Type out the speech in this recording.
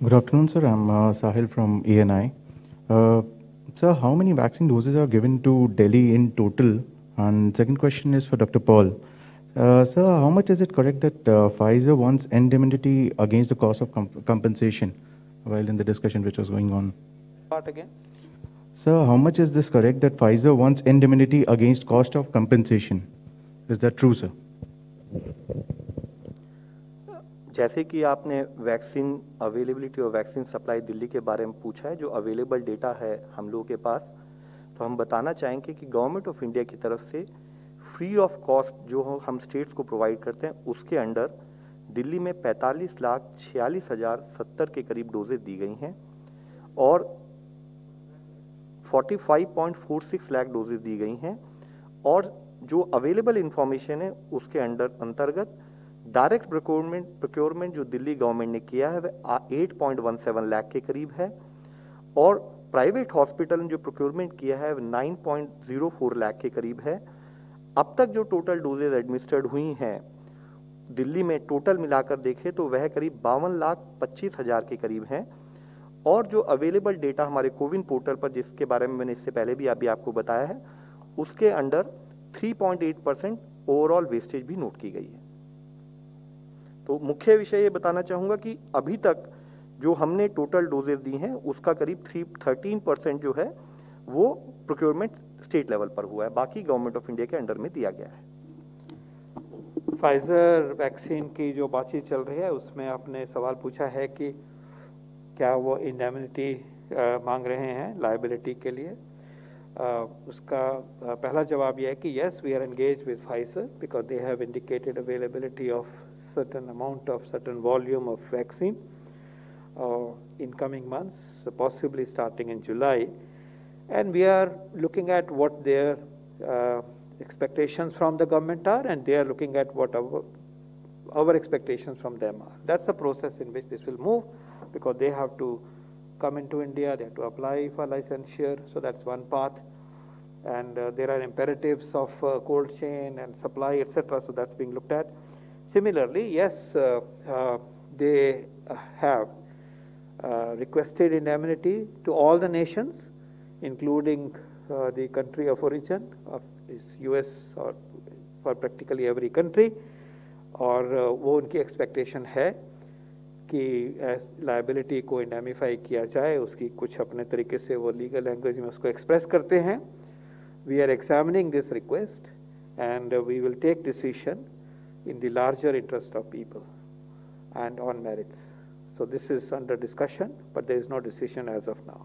Good afternoon, sir. I'm Sahil from ENI. Sir, how many vaccine doses are given to Delhi in total? And second question is for Dr. Paul. Sir, how much is it correct that Pfizer wants indemnity against the cost of compensation while in the discussion which was going on? Part again? Sir, how much is this correct that Pfizer wants indemnity against cost of compensation? Is that true, sir? जैसे कि आपने vaccine availability और vaccine supply Delhi के बारे में पूछा है, जो अवेलेबल डेटा है हम लोगों के पास, तो हम बताना चाहेंगे कि गवर्नमेंट ऑफ इंडिया की तरफ से फ्री ऑफ कॉस्ट जो हम स्टेट्स को प्रोवाइड करते हैं, उसके अंडर दिल्ली में 45,46,070 के करीब डोजेज दी गई हैं और 45.46 लाख डोजेज दी गई हैं। और जो अवेलेबल इंफॉर्मेशन है उसके अंतर्गत डायरेक्ट प्रोक्योरमेंट जो दिल्ली गवर्नमेंट ने किया है वह 8.17 लाख के करीब है और प्राइवेट हॉस्पिटल ने जो प्रोक्योरमेंट किया है वह 9.04 लाख के करीब है। अब तक जो टोटल डोजेज एडमिनिस्टर्ड हुई हैं दिल्ली में टोटल मिलाकर देखें तो वह करीब 52,25,000 के करीब हैं। और जो अवेलेबल डेटा हमारे कोविन पोर्टल पर, जिसके बारे में मैंने इससे पहले भी अभी आपको बताया है, उसके अंडर 3.8% ओवरऑल वेस्टेज भी नोट की गई है। तो मुख्य विषय ये बताना चाहूँगा कि अभी तक जो हमने टोटल डोजेज दी हैं उसका करीब 13% जो है वो प्रोक्योरमेंट स्टेट लेवल पर हुआ है, बाकी गवर्नमेंट ऑफ इंडिया के अंडर में दिया गया है। फाइजर वैक्सीन की जो बातचीत चल रही है उसमें आपने सवाल पूछा है कि क्या वो इंडेमनिटी मांग रहे हैं लायबिलिटी के लिए। उसका पहला जवाब यह है कि yes, we are engaged with Pfizer because they have indicated availability of certain amount of certain volume of vaccine in coming months, so possibly starting in July, and we are looking at what their expectations from the government are, and they are looking at what our expectations from them are. That's the process in which this will move, because they have to come into India, they have to apply for licensure, so that's one path. And there are imperatives of cold chain and supply, etc., so that's being looked at. Similarly, yes, they have requested indemnity to all the nations, including the country of origin of US or for practically every country, और वो उनकी expectation है कि liability को इंडेमिफाई किया जाए, उसकी कुछ अपने तरीके से वो लीगल लैंग्वेज में उसको एक्सप्रेस करते हैं। We are examining this request and we will take decision in the larger interest of people and on merits. So this is under discussion, but there is no decision as of now.